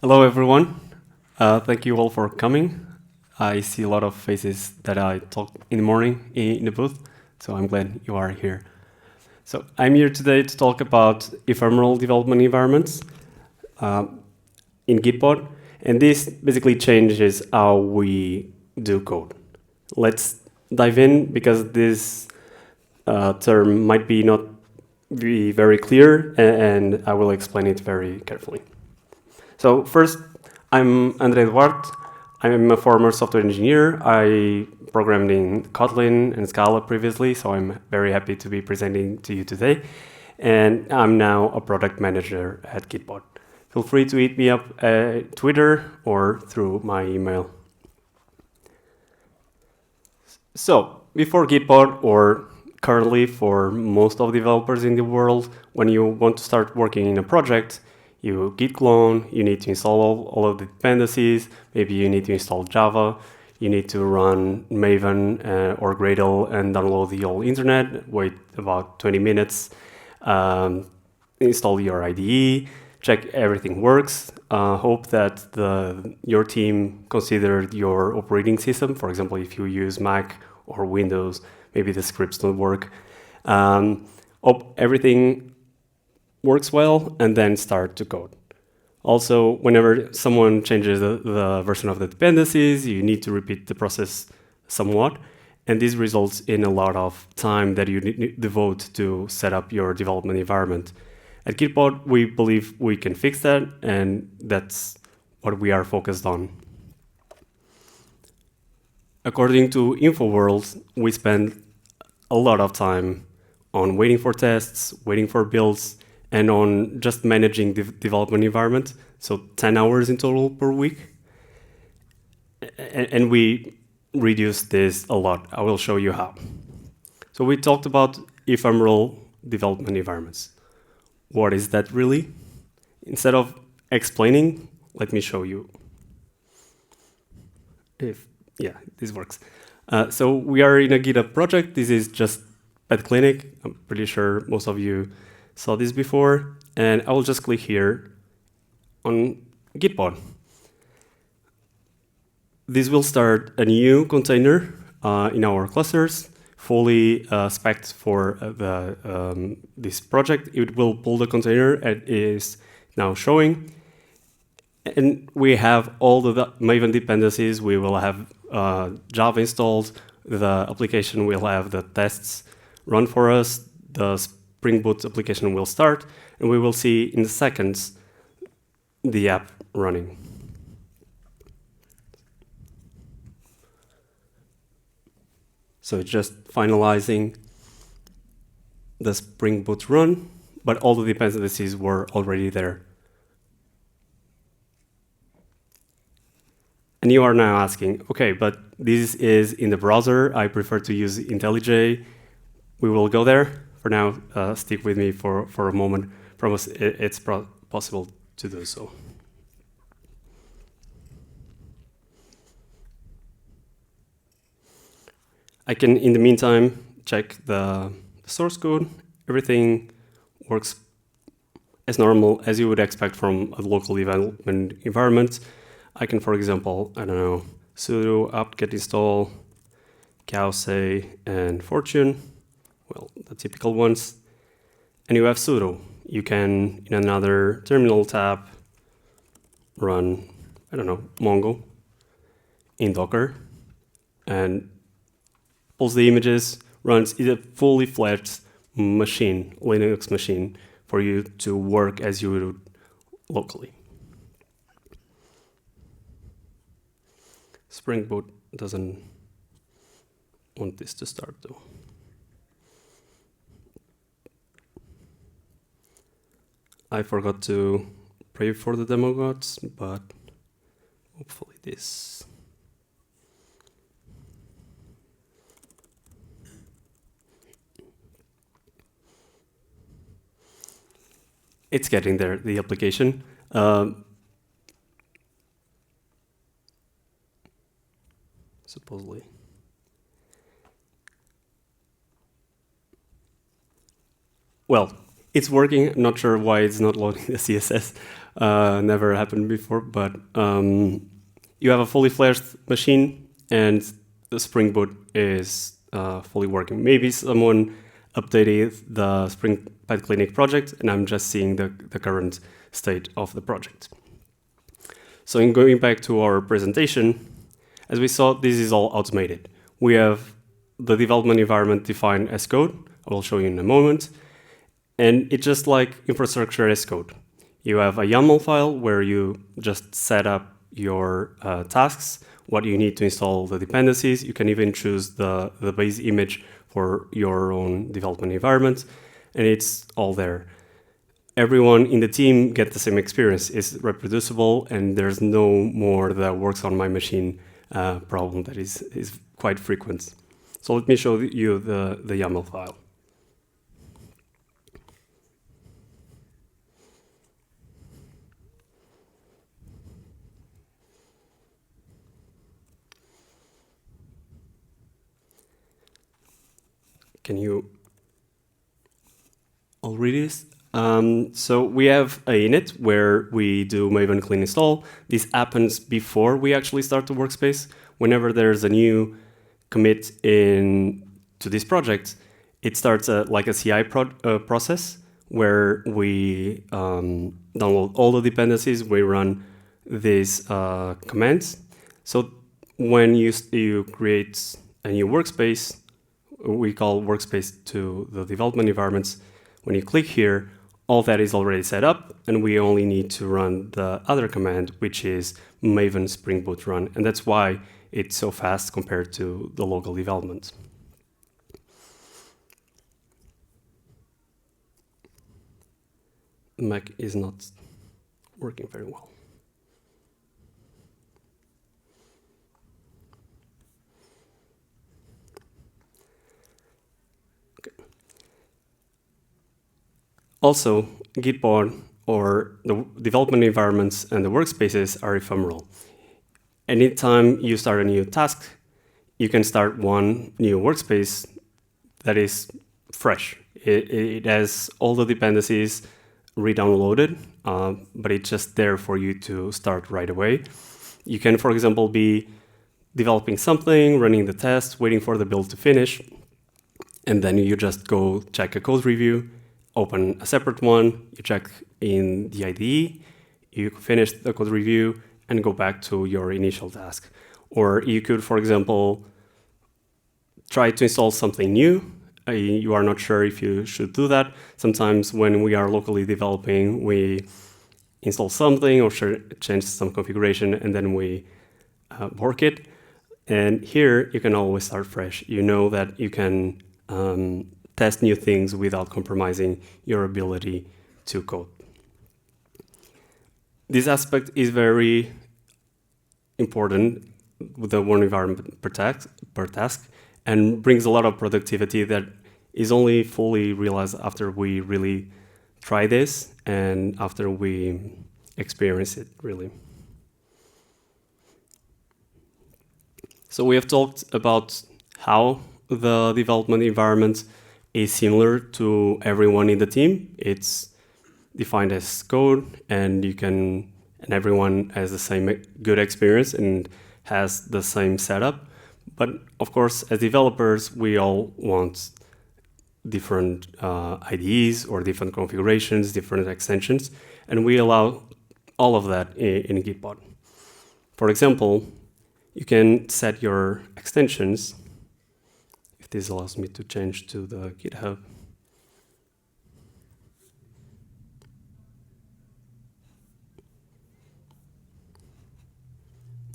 Hello, everyone. Thank you all for coming. I see a lot of faces that I talked in the morning in the booth, so I'm glad you are here. So I'm here today to talk about ephemeral development environments in Gitbot, and this basically changes how we do code. Let's dive in, because this term might be not be very clear, and I will explain it very carefully. So first, I'm André Duarte. I'm a former software engineer. I programmed in Kotlin and Scala previously, so I'm very happy to be presenting to you today. And I'm now a product manager at Gitbot. Feel free to hit me up at Twitter or through my email. So before Gitbot, or currently for most of the developers in the world, when you want to start working in a project, you git clone, you need to install all of the dependencies, maybe you need to install Java, you need to run Maven or Gradle and download the whole internet, wait about 20 minutes, install your IDE, check everything works, hope that your team considered your operating system. For example, if you use Mac or Windows, maybe the scripts don't work. Hope everything works well, and then start to code. Also, whenever someone changes the version of the dependencies, you need to repeat the process somewhat, and this results in a lot of time that you devote to set up your development environment. At Gitbot, we believe we can fix that, and that's what we are focused on. According to InfoWorld, we spend a lot of time on waiting for tests, waiting for builds, and on just managing the development environment, so 10 hours in total per week. And we reduce this a lot. I will show you how. So we talked about ephemeral development environments. What is that really? Instead of explaining, let me show you. Yeah, this works. So we are in a GitHub project. This is just Pet Clinic. I'm pretty sure most of you saw this before, and I will just click here on Gitpod. This will start a new container in our clusters, fully spec'd for this project. It will pull the container, and it is now showing. And we have all the Maven dependencies. We will have Java installed. The application will have the tests run for us. The Spring Boot application will start, and we will see in seconds the app running. So it's just finalizing the Spring Boot run, but all the dependencies were already there. And you are now asking, okay, but this is in the browser. I prefer to use IntelliJ. We will go there. For now, stick with me for a moment. Promise it's possible to do so. I can, in the meantime, check the source code. Everything works as normal, as you would expect from a local development environment. I can, for example, I don't know, sudo apt-get install, cowsay, and fortune. Well, the typical ones. And you have sudo. You can, in another terminal tab, run, I don't know, Mongo in Docker, and pulls the images, runs a fully fledged machine, Linux machine, for you to work as you would locally. Spring Boot doesn't want this to start, though. I forgot to pray for the demo gods, but hopefully this. It's getting there, the application. Supposedly. well, it's working. I'm not sure why it's not loading the CSS. Never happened before, but you have a fully fledged machine, and the Spring Boot is fully working. Maybe someone updated the Spring Pad Clinic project, and I'm just seeing the current state of the project. So in going back to our presentation, as we saw, this is all automated. We have the development environment defined as code. I will show you in a moment. And it's just like infrastructure as code. You have a YAML file where you just set up your tasks, what you need to install the dependencies. You can even choose the base image for your own development environment, and it's all there. Everyone in the team gets the same experience. It's reproducible, and there's no more the works on my machine problem that is quite frequent. So let me show you the YAML file. Can you all read this? So we have a init where we do Maven clean install. This happens before we actually start the workspace. Whenever there's a new commit in to this project, it starts like a CI process where we download all the dependencies. We run these commands. So when you create a new workspace, we call workspace to the development environments. When you click here, all that is already set up, and we only need to run the other command, which is Maven Spring Boot run, and that's why it's so fast compared to the local development. The Mac is not working very well. Also, Gitpod or the development environments and the workspaces are ephemeral. Anytime you start a new task, you can start one new workspace that is fresh. It has all the dependencies re-downloaded, but it's just there for you to start right away. You can, for example, be developing something, running the test, waiting for the build to finish, and then you just go check a code review, open a separate one, you check in the IDE, you finish the code review, and go back to your initial task. Or you could, for example, try to install something new. You are not sure if you should do that. Sometimes when we are locally developing, we install something or change some configuration, and then we work it. And here, you can always start fresh. You know that you can test new things without compromising your ability to code. This aspect is very important with the one environment per task, and brings a lot of productivity that is only fully realized after we really try this and after we experience it, really. So we have talked about how the development environment is similar to everyone in the team. It's defined as code, and everyone has the same good experience and has the same setup. But of course, as developers, we all want different IDEs or different configurations, different extensions, and we allow all of that in Gitbot. For example, you can set your extensions. If this allows me to change to the GitHub.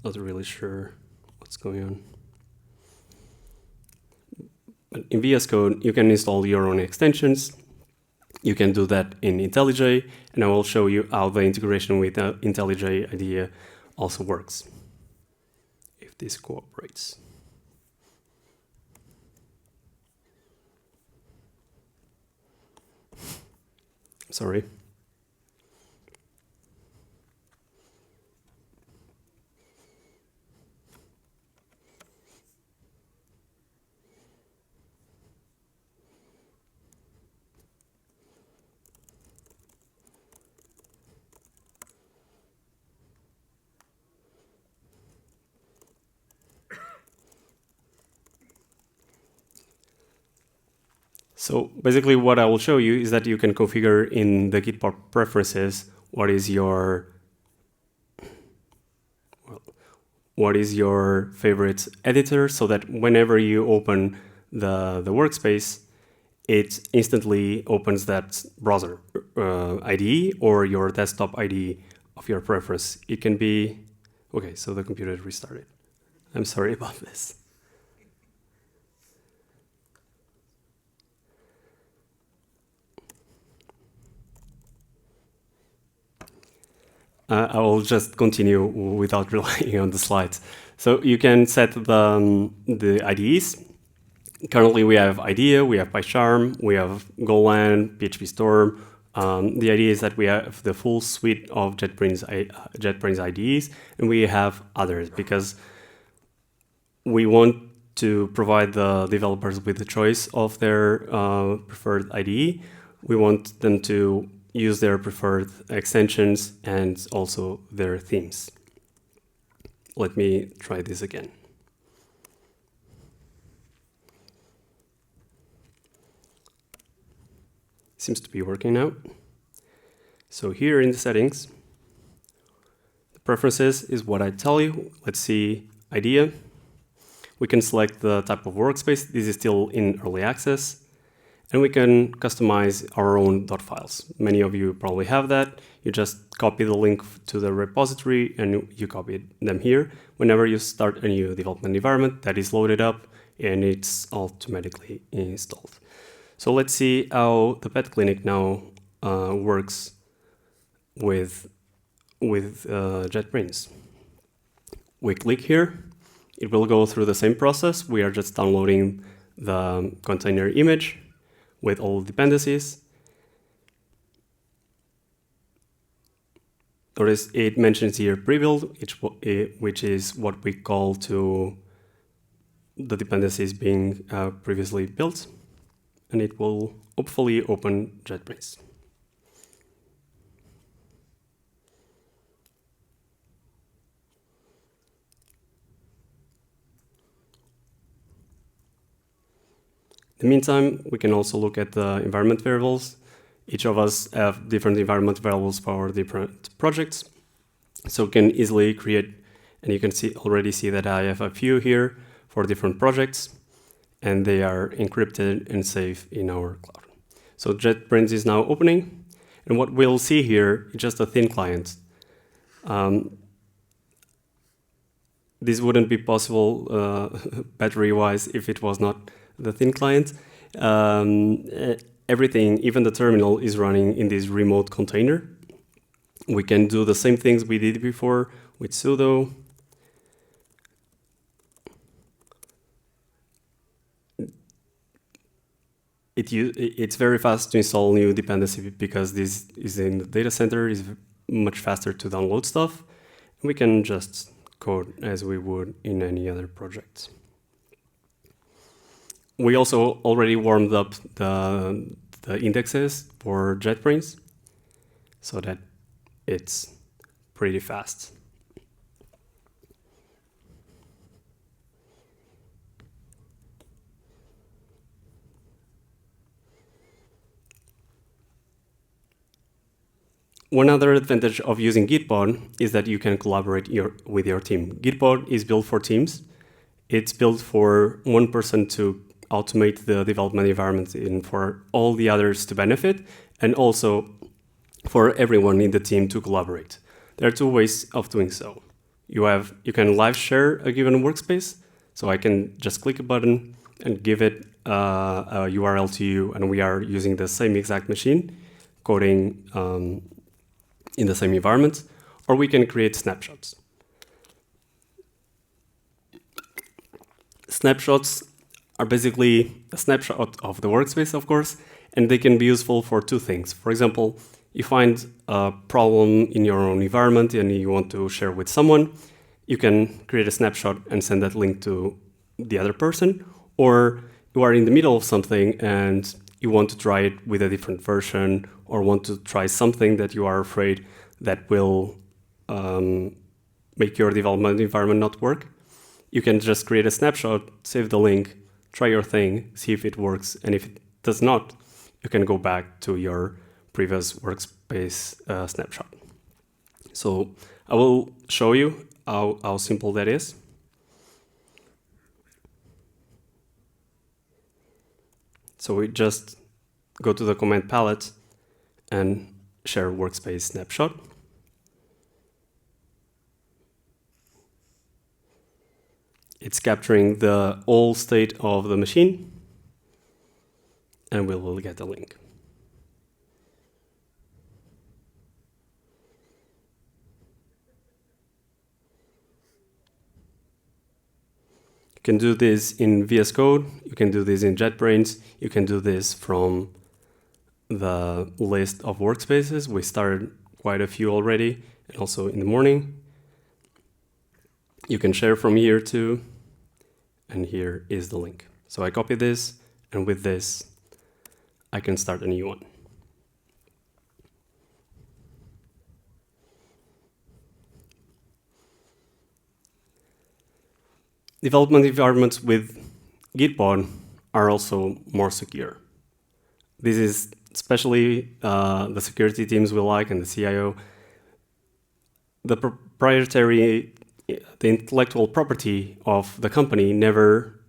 Not really sure what's going on. But in VS Code, you can install your own extensions. You can do that in IntelliJ, and I will show you how the integration with the IntelliJ IDEA also works, if this cooperates. Sorry. So basically what I will show you is that you can configure in the Gitpod preferences what is your favorite editor, so that whenever you open the workspace, it instantly opens that browser IDE or your desktop IDE of your preference. It can be, okay, so the computer restarted. I'm sorry about this. I will just continue without relying on the slides. So you can set the IDEs. Currently, we have IDEA, we have PyCharm, we have Golang, PHP Storm. The idea is that we have the full suite of JetBrains IDEs, and we have others because we want to provide the developers with the choice of their preferred IDE. We want them to use their preferred extensions and also their themes. Let me try this again. Seems to be working now. So here in the settings, the preferences is what I tell you. Let's see IDEA. We can select the type of workspace. This is still in early access. And we can customize our own .files. Many of you probably have that. You just copy the link to the repository and you copy them here. Whenever you start a new development environment, that is loaded up and it's automatically installed. So let's see how the pet clinic now works with JetBrains. We click here. It will go through the same process. We are just downloading the container image with all dependencies. Notice it mentions here prebuild, which is what we call to the dependencies being previously built, and it will hopefully open JetBrains. In the meantime, we can also look at the environment variables. Each of us have different environment variables for our different projects. So we can easily create, and you can already see that I have a few here for different projects, and they are encrypted and safe in our cloud. So JetBrains is now opening, and what we'll see here is just a thin client. This wouldn't be possible battery-wise if it was not the thin client. Everything, even the terminal, is running in this remote container. We can do the same things we did before with sudo. It's very fast to install new dependency because this is in the data center, is much faster to download stuff. We can just code as we would in any other project. We also already warmed up the indexes for JetBrains so that it's pretty fast. One other advantage of using Gitbot is that you can collaborate with your team. Gitbot is built for teams. It's built for one person to automate the development environment and for all the others to benefit, and also for everyone in the team to collaborate. There are two ways of doing so. You can live share a given workspace, so I can just click a button and give it a URL to you, and we are using the same exact machine, coding in the same environment, or we can create snapshots. Snapshots are basically a snapshot of the workspace, of course, and they can be useful for two things. For example, you find a problem in your own environment and you want to share with someone, you can create a snapshot and send that link to the other person, or you are in the middle of something and you want to try it with a different version or want to try something that you are afraid that will make your development environment not work. You can just create a snapshot, save the link, try your thing, see if it works, and if it does not, you can go back to your previous workspace snapshot. So I will show you how simple that is. So we just go to the command palette and share workspace snapshot. It's capturing the whole state of the machine, and we will get a link. You can do this in VS Code, you can do this in JetBrains, you can do this from the list of workspaces. We started quite a few already, and also in the morning. You can share from here too, and here is the link. So I copy this, and with this, I can start a new one. Development environments with Gitpod are also more secure. This is especially the security teams will like, and the CIO. The proprietary, the intellectual property of the company never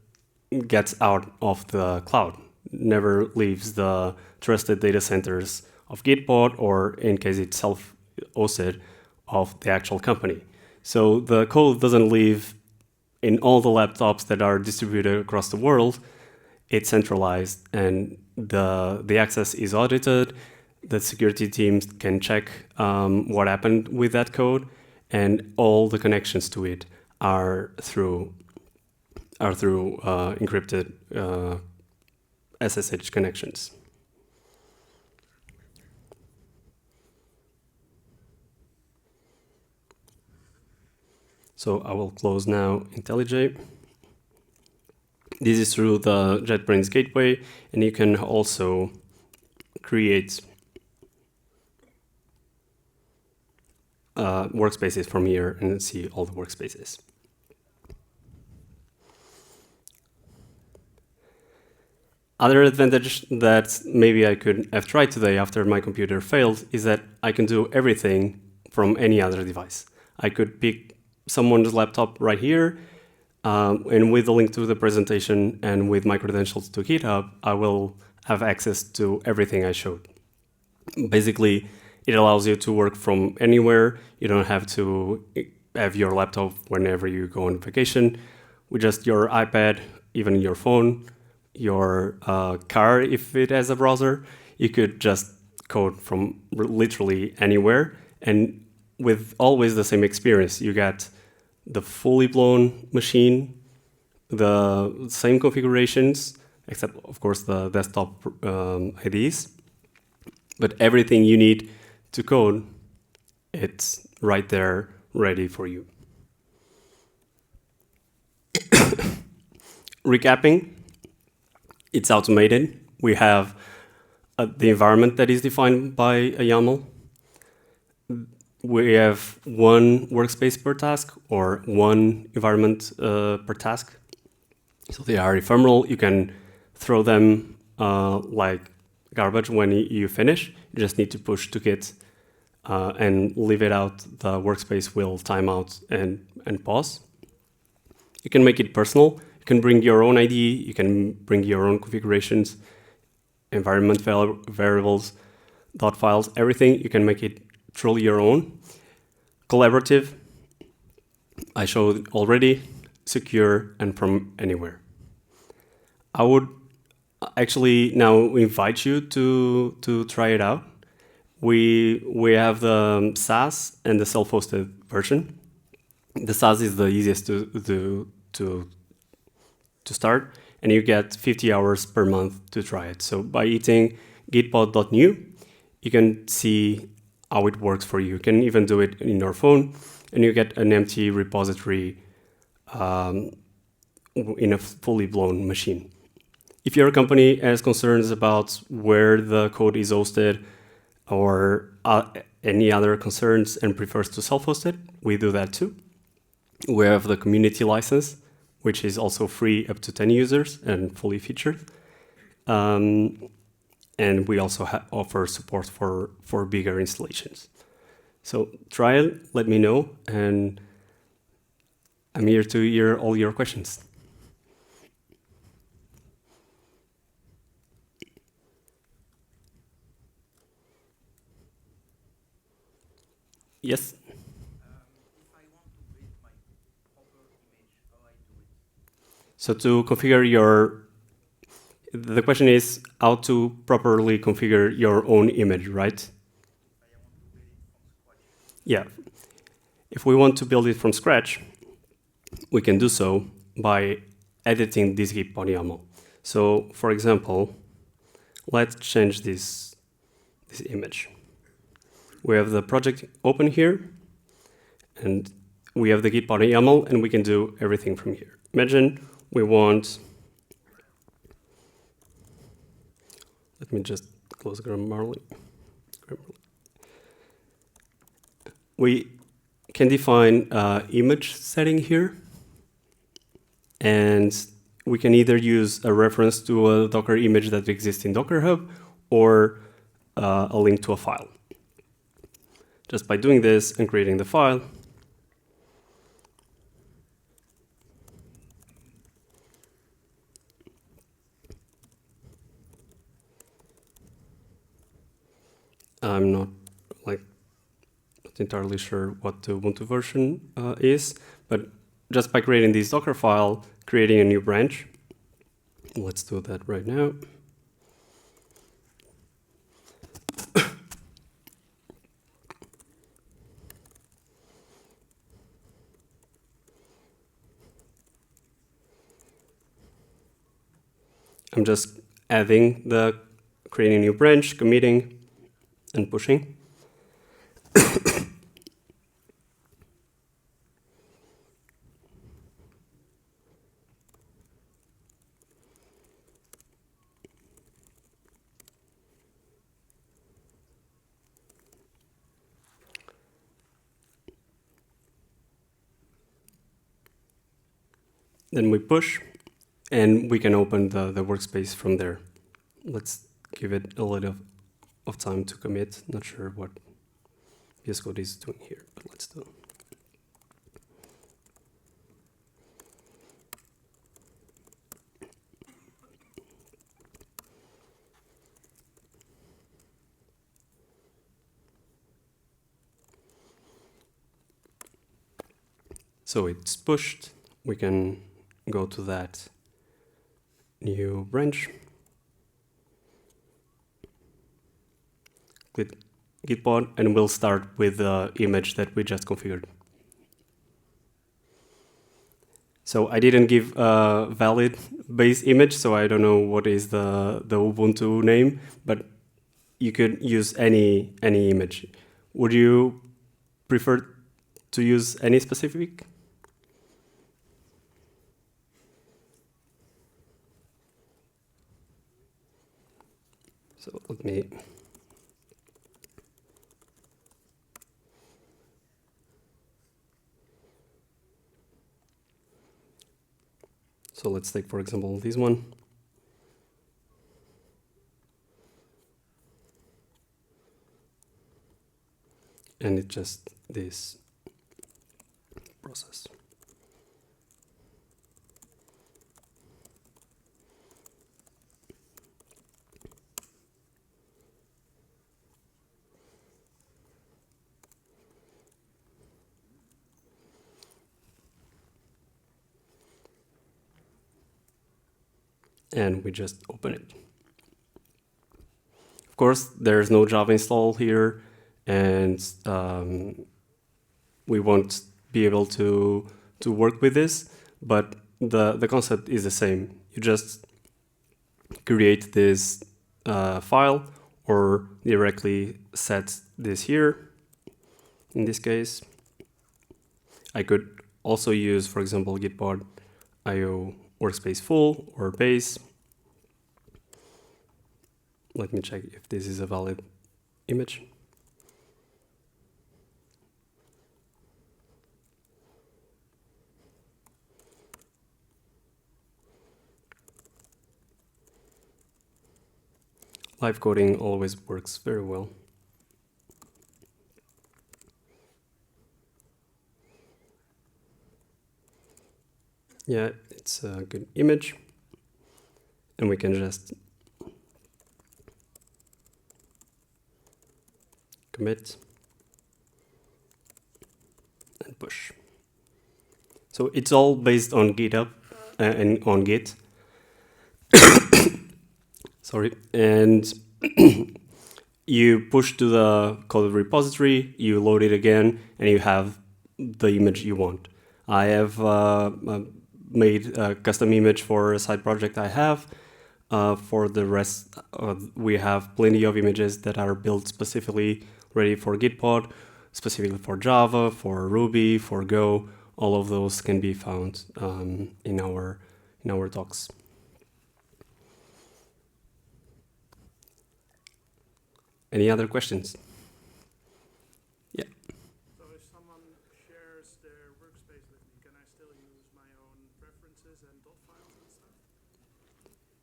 gets out of the cloud, never leaves the trusted data centers of Gitbot, or in case it's self-hosted, of the actual company. So the code doesn't live in all the laptops that are distributed across the world. It's centralized, and the access is audited. The security teams can check what happened with that code, and all the connections to it are through encrypted SSH connections. So I will close now IntelliJ. This is through the JetBrains gateway, and you can also create workspaces from here and see all the workspaces. Other advantage that maybe I could have tried today after my computer failed is that I can do everything from any other device. I could pick someone's laptop right here, and with the link to the presentation and with my credentials to GitHub, I will have access to everything I showed. Basically, it allows you to work from anywhere. You don't have to have your laptop whenever you go on vacation. With just your iPad, even your phone, your car, if it has a browser, you could just code from literally anywhere, and with always the same experience. You get the fully blown machine, the same configurations, except of course the desktop IDs, but everything you need to code, it's right there ready for you. Recapping, it's automated. We have the environment that is defined by a YAML. We have one workspace per task, or one environment per task. So they are ephemeral. You can throw them like garbage when you finish. You just need to push to Git and leave it out. The workspace will time out and pause. You can make it personal. You can bring your own ID. You can bring your own configurations, environment variables, dot files, everything. You can make it truly your own. Collaborative, I showed already, secure, and from anywhere. I would actually now invite you to try it out. We have the SaaS and the self-hosted version. The SaaS is the easiest to start, and you get 50 hours per month to try it. So by hitting gitpod.new, you can see how it works for you. You can even do it in your phone, and you get an empty repository in a fully blown machine. If your company has concerns about where the code is hosted or any other concerns and prefers to self-host it, we do that too. We have the community license, which is also free up to 10 users and fully featured. And we also offer support for bigger installations. So try it, let me know, and I'm here to hear all your questions. Yes? If I want to create my proper image, how I do it? So to configure the question is how to properly configure your own image, right? I want to build it from scratch. Yeah. If we want to build it from scratch, we can do so by editing this Gitpod YAML. So for example, let's change this image. We have the project open here, and we have the Gitpod YAML, and we can do everything from here. Imagine we want, let me just close Grammarly. We can define image setting here, and we can either use a reference to a Docker image that exists in Docker Hub or a link to a file. Just by doing this and creating the file, I'm not entirely sure what the Ubuntu version is, but just by creating this Docker file, creating a new branch. Let's do that right now. I'm just creating a new branch, committing, and pushing. Then we push, and we can open the workspace from there. Let's give it a little of time to commit. Not sure what VS Code is doing here, but let's do it. So it's pushed. We can go to that new branch, click Gitbot, and we'll start with the image that we just configured. So I didn't give a valid base image, so I don't know what is the Ubuntu name, but you could use any image. Would you prefer to use any specific? So let me. So let's take, for example, this one. And it's just this process. And we just open it. Of course, there's no Java install here, and we won't be able to work with this, but the concept is the same. You just create this file or directly set this here. In this case, I could also use, for example, Gitpod IO workspace full or base. Let me check if this is a valid image. live coding always works very well. Yeah, it's a good image. And we can just commit and push. So it's all based on GitHub and on Git. Sorry. And you push to the code repository, you load it again, and you have the image you want. I have made a custom image for a side project I have. For the rest, we have plenty of images that are built specifically ready for Gitpod, specifically for Java, for Ruby, for Go. All of those can be found in our docs. Any other questions? Yeah. So if someone shares their workspace with me, can I still use my own preferences and dot files and stuff?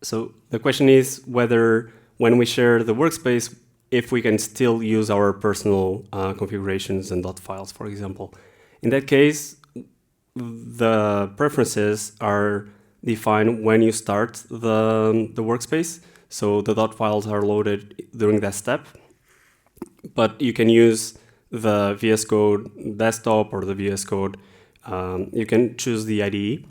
So the question is whether when we share the workspace, if we can still use our personal configurations and dot files, for example. In that case, the preferences are defined when you start the workspace. So the dot files are loaded during that step. But you can use the VS Code desktop or the VS Code. You can choose the IDE.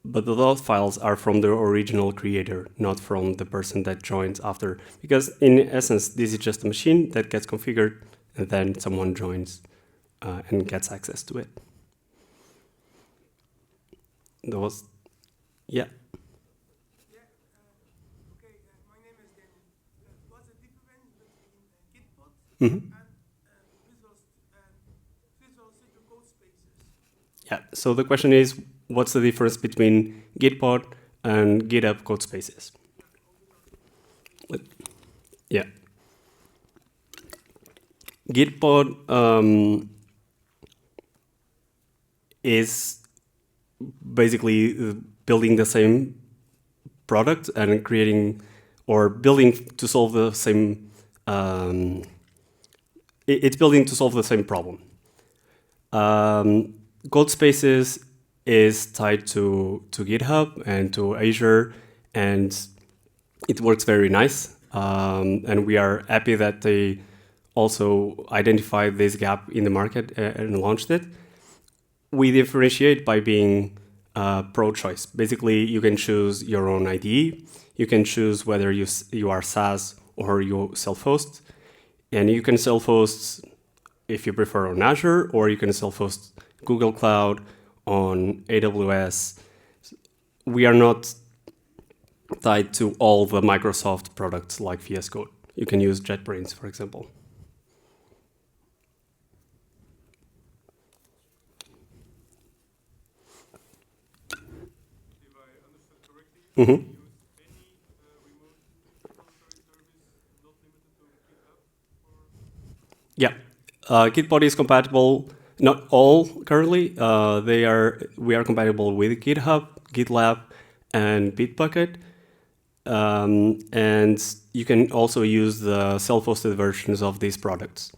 But the dot files are from the original creator, not from the person that joins after. Because in essence, this is just a machine that gets configured and then someone joins and gets access to it. That was, yeah. Okay, my name is Daniel. What's the difference between Gitbot Mm-hmm. and Visual Studio Code Spaces? Yeah, so the question is, what's the difference between Gitpod and GitHub code spaces? Yeah. Gitpod is basically building the same product and creating or building to solve the same. It's building to solve the same problem. Code Spaces is tied to GitHub and to Azure, and it works very nice. And we are happy that they also identified this gap in the market and launched it. We differentiate by being pro-choice. Basically, you can choose your own IDE. You can choose whether you are SaaS or you self-host. And you can self-host if you prefer on Azure, or you can self-host Google Cloud, on AWS. We are not tied to all the Microsoft products like VS Code. You can use JetBrains, for example. If I understood correctly, you can use any remote repository service, not limited to GitHub? Yeah, Gitbot is compatible. Not all currently. We are compatible with GitHub, GitLab, and Bitbucket. And you can also use the self-hosted versions of these products.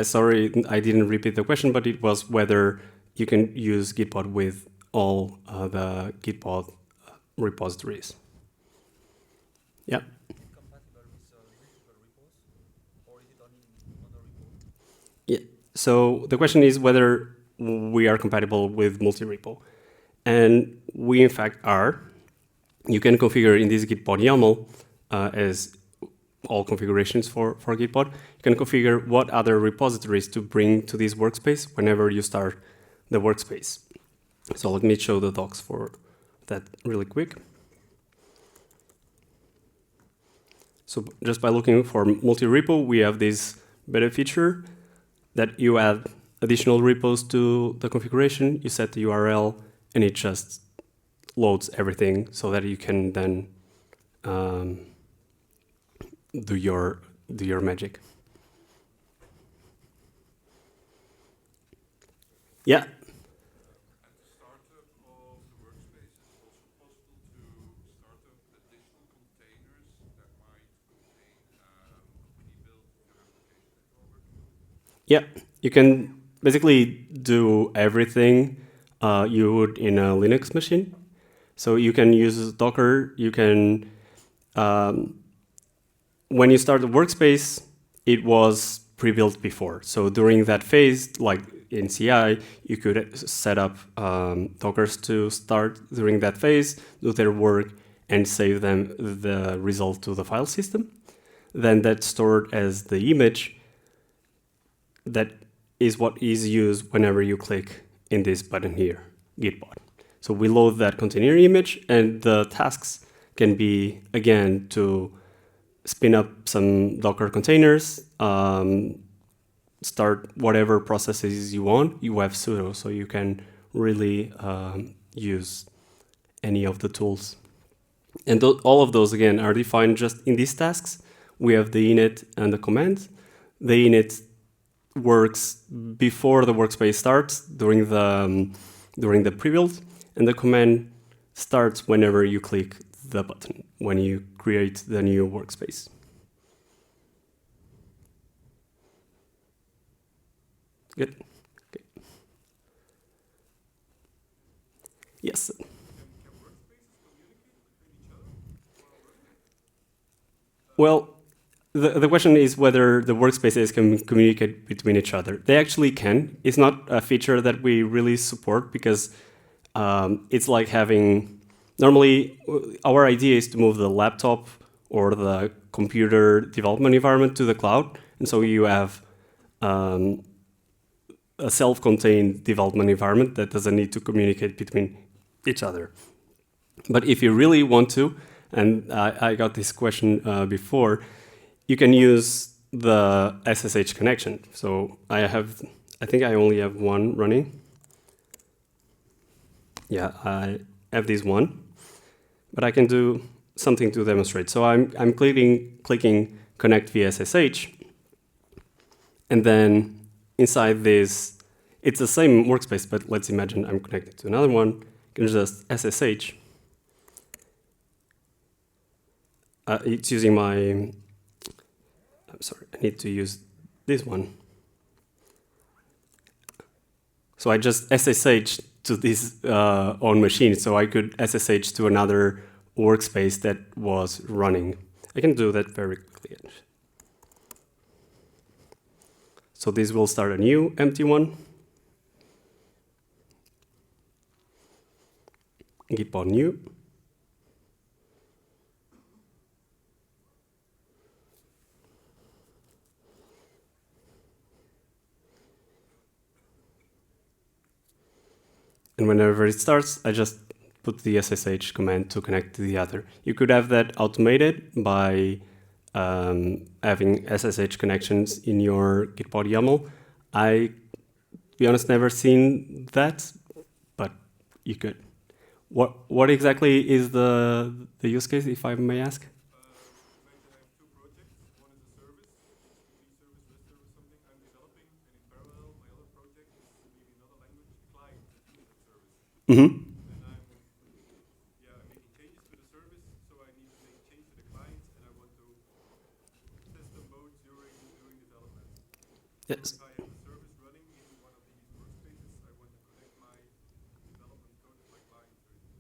Sorry, I didn't repeat the question, but it was whether you can use Gitbot with all the Gitbot repositories. Yeah. Is it compatible with multiple repos, or is it only monorepo? Yeah. So the question is whether we are compatible with multi-repo. And we, in fact, are. You can configure in this Gitpod YAML as all configurations for Gitpod. You can configure what other repositories to bring to this workspace whenever you start the workspace. So let me show the docs for that really quick. So just by looking for multi-repo, we have this beta feature that you add additional repos to the configuration, you set the URL, and it just loads everything so that you can then do your magic. Yeah. And the startup of the workspace is Yeah, you can basically do everything you would in a Linux machine. So you can use Docker. You can, when you start the workspace, it was pre-built before. So during that phase, like in CI, you could set up Dockers to start during that phase, do their work, and save them the result to the file system. Then that's stored as the image. That is what is used whenever you click in this button here, Gitbot. So we load that container image, and the tasks can be, again, to spin up some Docker containers, start whatever processes you want. You have sudo, so you can really use any of the tools. And all of those, again, are defined just in these tasks. We have the init and the command. The init works before the workspace starts during the pre-build, and the command starts whenever you click the button, when you create the new workspace. Good. Okay. Yes. Can workspaces communicate between each other while running? Well, the question is whether the workspaces can communicate between each other. They actually can. It's not a feature that we really support because it's like having, normally our idea is to move the laptop or the computer development environment to the cloud. And so you have a self-contained development environment that doesn't need to communicate between each other. But if you really want to, and I got this question before, you can use the SSH connection. So I think I only have one running. Yeah, I have this one, but I can do something to demonstrate. So I'm clicking connect via SSH, and then inside this, it's the same workspace, but let's imagine I'm connected to another one. You can just SSH. It's using my, I'm sorry, I need to use this one. So I just SSH to this own machine, so I could SSH to another workspace that was running. I can do that very quickly. So this will start a new empty one. Gitpod new. And whenever it starts, I just put the SSH command to connect to the other. You could have that automated by having SSH connections in your Gitpod YAML. I, to be honest, never seen that, but you could. What exactly is the use case, if I may ask? Imagine I have two projects. One is a service, HTTP service, REST service, something I'm developing, and in parallel, my other project is maybe another language, a client that uses that service. Mm-hmm. And I'm making changes to the service, so I need to make change to the client, and I want to test them both during development. Yes. So if I have a service running in one of these workspaces, I want to connect my development code of my client to it.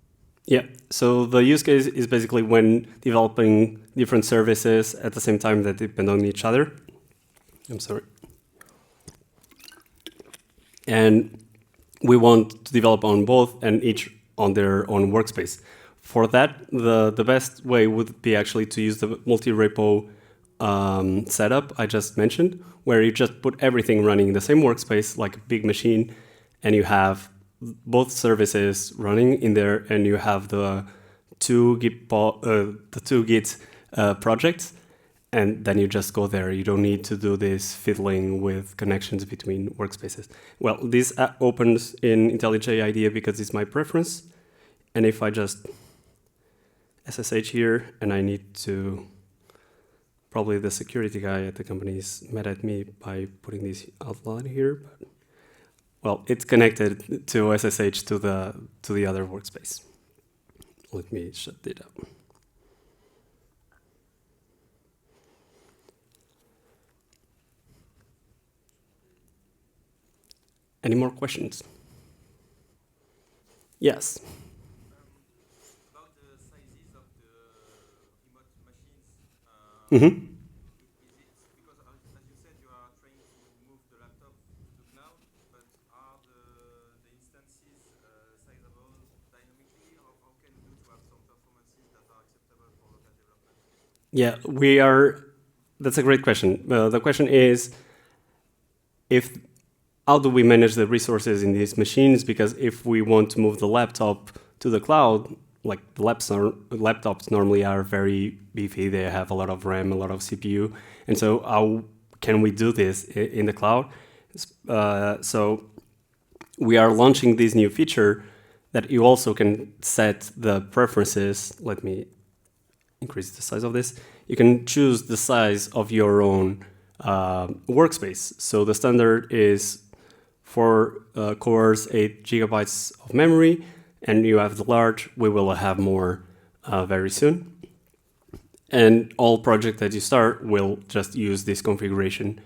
Yeah, so the use case is basically when developing different services at the same time that depend on each other. I'm sorry. And we want to develop on both and each on their own workspace. For that, the best way would be actually to use the multi-repo setup I just mentioned, where you just put everything running in the same workspace, like a big machine, and you have both services running in there, and you have the two Git projects, and then you just go there. You don't need to do this fiddling with connections between workspaces. Well, this opens in IntelliJ IDEA because it's my preference, and if I just SSH here, and I need to, probably the security guy at the company is mad at me by putting this out loud here, but well, it's connected to SSH to the other workspace. Let me shut it up. Any more questions? Yes. About the sizes of the remote machines, Mm-hmm. is it because, as you said, you are trying to move the laptop to the cloud, but are the instances sizable dynamically? How can you do to have some performances that are acceptable for local development? Yeah, we are. That's a great question. The question is, if how do we manage the resources in these machines? Because if we want to move the laptop to the cloud, like the laptops normally are very beefy. They have a lot of RAM, a lot of CPU, and so how can we do this in the cloud? So we are launching this new feature that you also can set the preferences. Let me increase the size of this. You can choose the size of your own workspace. So the standard is 4 cores, 8 gigabytes of memory, and you have the large. We will have more very soon. And all projects that you start will just use this configuration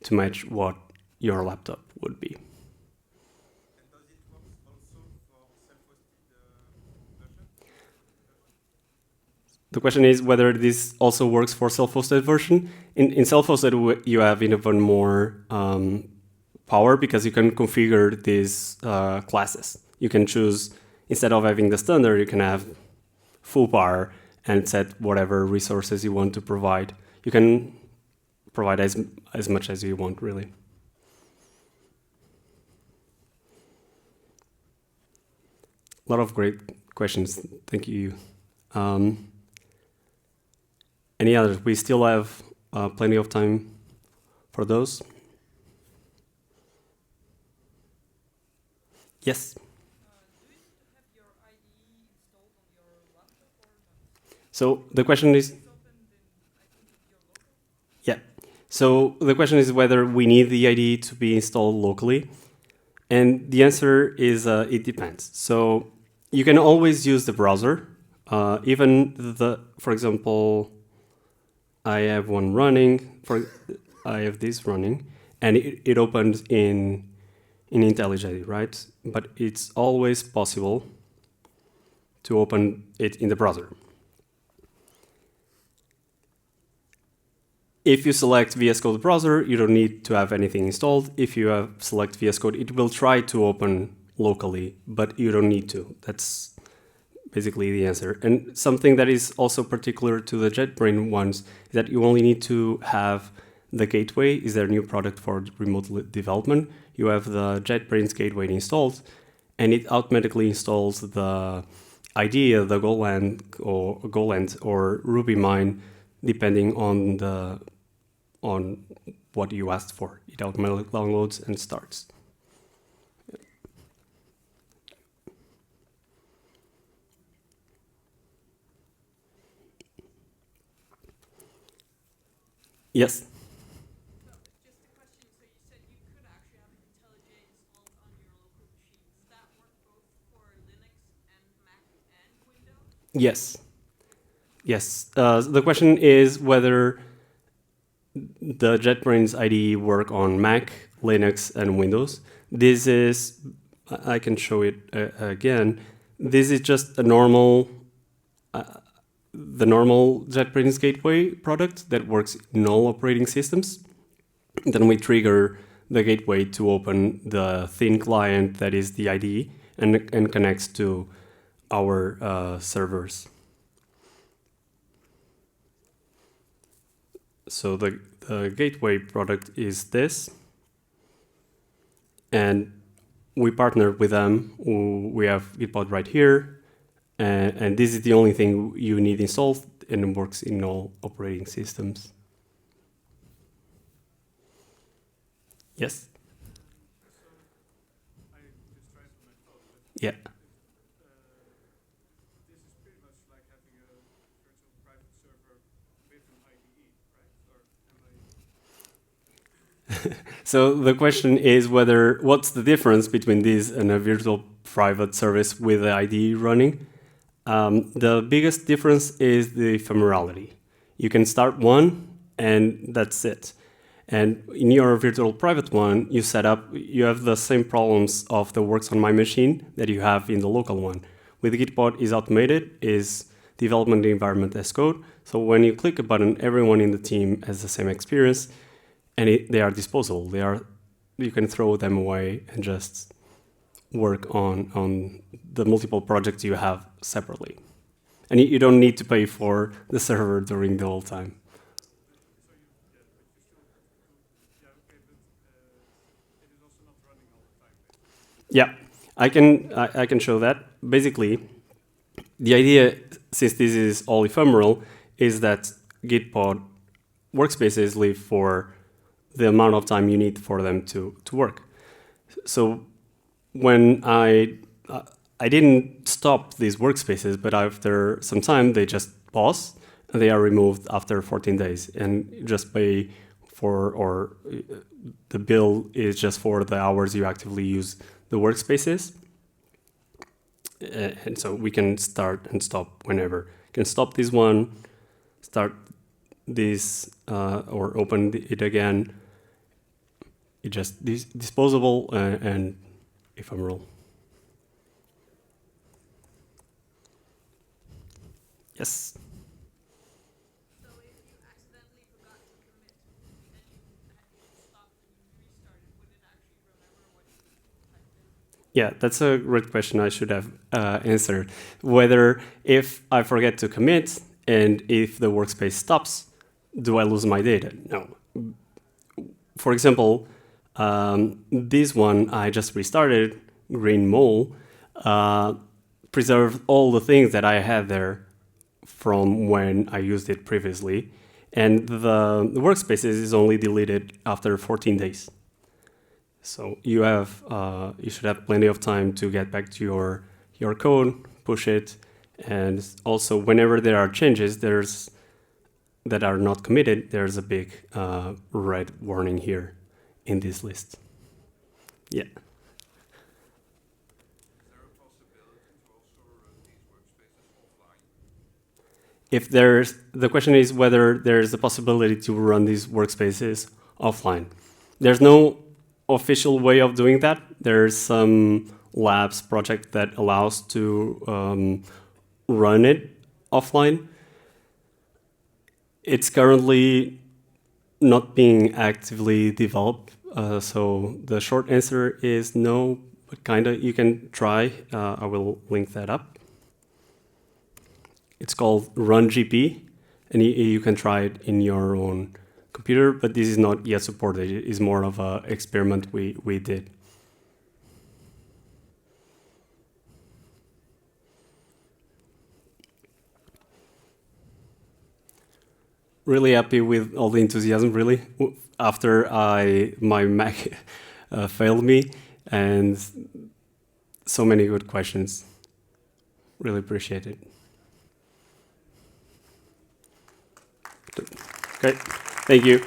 to match what your laptop would be. And does it work also for self-hosted version? The question is whether this also works for self-hosted version. In self-hosted, you have even more power because you can configure these classes. You can choose, instead of having the standard, you can have full power and set whatever resources you want to provide. You can provide as much as you want, really. A lot of great questions. Thank you. Any others? We still have plenty of time for those. Yes? Do you need to have your IDE installed on your laptop or not? So the question is, It's opened in, I think, your local? yeah. So the question is whether we need the IDE to be installed locally. And the answer is it depends. So you can always use the browser. For example, I have one running. I have this running, and it opened in IntelliJ, right? But it's always possible to open it in the browser. If you select VS Code browser, you don't need to have anything installed. If you select VS Code, it will try to open locally, but you don't need to. That's basically the answer. And something that is also particular to the JetBrains ones is that you only need to have the gateway. Is their new product for remote development. You have the JetBrains gateway installed, and it automatically installs the IDE, the Golang or RubyMine, depending on what you asked for. It automatically downloads and starts. Yes? So, just a question. So you said you could actually have IntelliJ installed on your local machine. Does that work both for Linux and Mac and Windows? Yes. Yes. The question is whether the JetBrains IDE work on Mac, Linux, and Windows. This is, I can show it again. This is just a normal, the normal JetBrains gateway product that works in all operating systems. Then we trigger the gateway to open the thin client that is the IDE and connects to our servers. So the gateway product is this, and we partnered with them. We have Gitbot right here, and this is the only thing you need installed, and it works in all operating systems. Yes? So I just tried for my phone, but Yeah. this is pretty much like having a virtual private server with an IDE, right? Or am I? So the question is what's the difference between this and a virtual private service with the IDE running? The biggest difference is the ephemerality. You can start one, and that's it. And in your virtual private one, you have the same problems of the works on my machine that you have in the local one. With Gitbot is automated, is development environment as code. So when you click a button, everyone in the team has the same experience, and they are disposable. You can throw them away and just work on the multiple projects you have separately. And you don't need to pay for the server during the whole time. It is also not running all the time. Yeah, I can show that. Basically, the idea, since this is all ephemeral, is that Gitpod workspaces live for the amount of time you need for them to work. So when I didn't stop these workspaces, but after some time they just pause and they are removed after 14 days and just pay for, or the bill is just for the hours you actively use the workspaces. And so we can start and stop whenever. You can stop this one, start this, or open it again. It just disposable and ephemeral. Yes. So if you accidentally forgot to commit and you stopped and you restarted, would it actually remember what you typed in? Yeah, that's a great question I should have answered. Whether if I forget to commit and if the workspace stops, do I lose my data? No. For example, this one I just restarted, Green Mole, preserved all the things that I had there from when I used it previously. And the workspaces is only deleted after 14 days. So you should have plenty of time to get back to your code, push it, and also whenever there are changes that are not committed, there's a big red warning here in this list. Yeah. Is there a possibility to also run these workspaces offline? The question is whether there's a possibility to run these workspaces offline. There's no official way of doing that. There's some labs project that allows to run it offline. It's currently not being actively developed, so the short answer is no, but kinda you can try. I will link that up. It's called Run GP, and you can try it in your own computer, but this is not yet supported. It is more of an experiment we did. Really happy with all the enthusiasm, really. After my Mac failed me, and so many good questions. Really appreciate it. Okay, thank you.